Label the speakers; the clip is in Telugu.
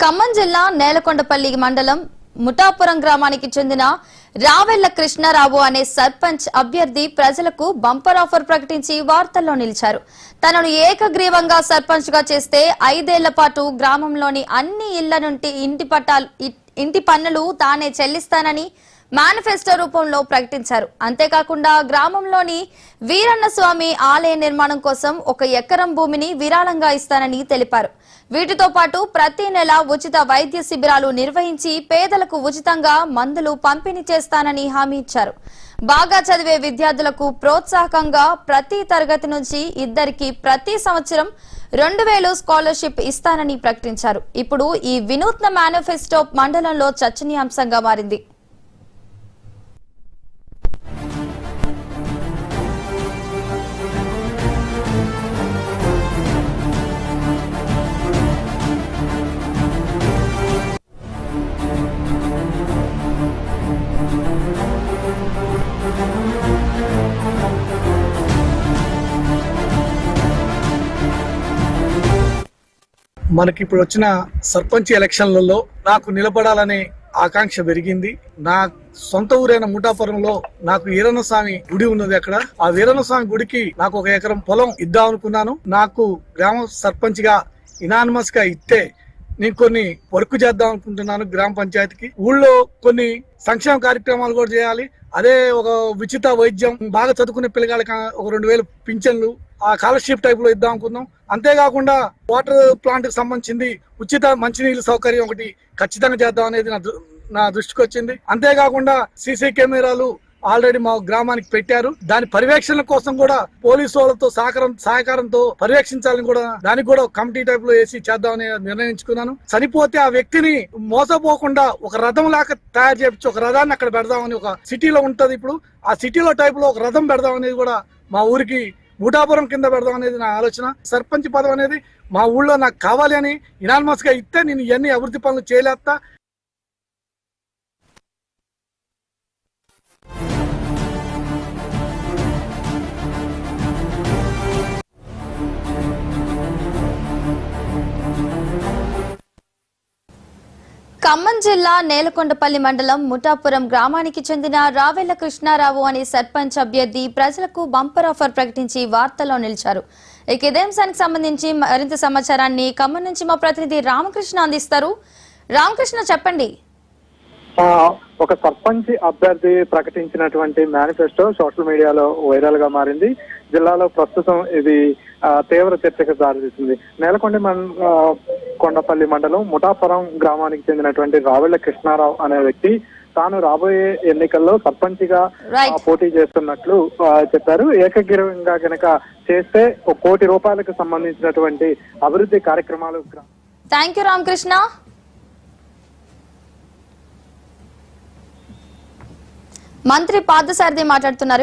Speaker 1: ఖమ్మం జిల్లా నేలకొండపల్లి మండలం ముఠాపురం గ్రామానికి చెందిన రావెళ్ల కృష్ణారావు అనే సర్పంచ్ అభ్యర్థి ప్రజలకు బంపర్ ఆఫర్ ప్రకటించి వార్తల్లో నిలిచారు. తనను ఏకగ్రీవంగా సర్పంచ్ గా చేస్తే 5 ఏళ్ల పాటు గ్రామంలోని అన్ని ఇళ్ల నుండి ఇంటి పన్నులు తానే చెల్లిస్తానని మేనిఫెస్టో రూపంలో ప్రకటించారు. అంతేకాకుండా గ్రామంలోని వీరన్న స్వామి ఆలయ నిర్మాణం కోసం 1 ఎకరం భూమిని విరాళంగా ఇస్తానని తెలిపారు. వీటితో పాటు ప్రతి నెల ఉచిత వైద్య శిబిరాలు నిర్వహించి పేదలకు ఉచితంగా మందులు పంపిణీ చేస్తానని హామీ ఇచ్చారు. బాగా చదివే విద్యార్థులకు ప్రోత్సాహకంగా ప్రతి తరగతి నుంచి 2కి ప్రతి సంవత్సరం 2000 స్కాలర్షిప్ ఇస్తానని ప్రకటించారు. ఇప్పుడు ఈ వినూత్న మేనిఫెస్టో మండలంలో చర్చనీయాంశంగా మారింది.
Speaker 2: మనకి ఇప్పుడు వచ్చిన సర్పంచ్ ఎలక్షన్లలో నాకు నిలబడాలనే ఆకాంక్ష పెరిగింది. నా సొంత ఊరైన ముఠాపురంలో నాకు వీరన్న స్వామి గుడి ఉన్నది. అక్కడ ఆ వీరన్న స్వామి గుడికి నాకు 1 ఎకరం పొలం ఇద్దాం అనుకున్నాను. నాకు గ్రామ సర్పంచ్ గా ఇనానిమస్ గా ఇస్తే నేను కొన్ని వర్క్ చేద్దాం అనుకుంటున్నాను. గ్రామ పంచాయతీకి ఊళ్ళో కొన్ని సంక్షేమ కార్యక్రమాలు కూడా చేయాలి. అదే ఒక ఉచిత వైద్యం, బాగా చదువుకునే పిల్లగాళ్ళకి 2000 పింఛన్లు ఆ స్కాలర్షిప్ టైప్ లో ఇద్దాం అనుకున్నాం. అంతేకాకుండా వాటర్ ప్లాంట్ కి సంబంధించింది ఉచిత మంచినీళ్ళ సౌకర్యం ఒకటి ఖచ్చితంగా చేద్దాం అనేది నా దృష్టికి వచ్చింది. అంతేకాకుండా సీసీ కెమెరాలు ఆల్రెడీ మా గ్రామానికి పెట్టారు. దాని పర్యవేక్షణ కోసం కూడా పోలీసు వాళ్ళతో సహకారంతో పర్యవేక్షించాలని కూడా దానికి కూడా కమిటీ టైప్ లో వేసి చేద్దామని నిర్ణయించుకున్నాను. చనిపోతే ఆ వ్యక్తిని మోసపోకుండా ఒక రథం లాగా తయారు చేయించి ఒక రథాన్ని అక్కడ పెడదామని, ఒక సిటీలో ఉంటది ఇప్పుడు ఆ సిటీలో టైప్ లో ఒక రథం పెడదాం అనేది కూడా మా ఊరికి ముఠాపురం కింద పెడదాం అనేది నా ఆలోచన. సర్పంచ్ పదవి అనేది మా ఊళ్ళో నాకు కావాలి అని ఇనానిమస్ గా ఇస్తే నేను ఇవన్నీ అభివృద్ధి పనులు చేయలేస్తా.
Speaker 1: ఖమ్మం జిల్లా నేలకొండపల్లి మండలం ముఠాపురం గ్రామానికి చెందిన రావెళ్ల కృష్ణారావు అనే సర్పంచ్ అభ్యర్థి ప్రజలకు బంపర్ ఆఫర్ ప్రకటించి వార్తల్లో నిలిచారు. ఇక ఇదే అంశానికి సంబంధించి మరింత సమాచారాన్ని ఖమ్మం నుంచి మా ప్రతినిధి రామకృష్ణ అందిస్తారు. రామకృష్ణ, చెప్పండి.
Speaker 3: ఒక సర్పంచ్ అభ్యర్థి ప్రకటించినటువంటి మేనిఫెస్టో సోషల్ మీడియాలో వైరల్ గా మారింది. జిల్లాలో ప్రస్తుతం ఇది తీవ్ర చర్చకు దారితీసింది. కొండపల్లి మండలం ముఠాపురం గ్రామానికి చెందినటువంటి రావెళ్ల కృష్ణారావు అనే వ్యక్తి తాను రాబోయే ఎన్నికల్లో సర్పంచ్ గా పోటీ చేస్తున్నట్లు చెప్పారు. ఏకగ్రీవంగా గనక చేస్తే 1 కోటి రూపాయలకు సంబంధించినటువంటి అభివృద్ధి కార్యక్రమాలు.
Speaker 1: Thank you Ramakrishna. మంత్రి పార్థసారథి మాట్లాడుతున్నారు.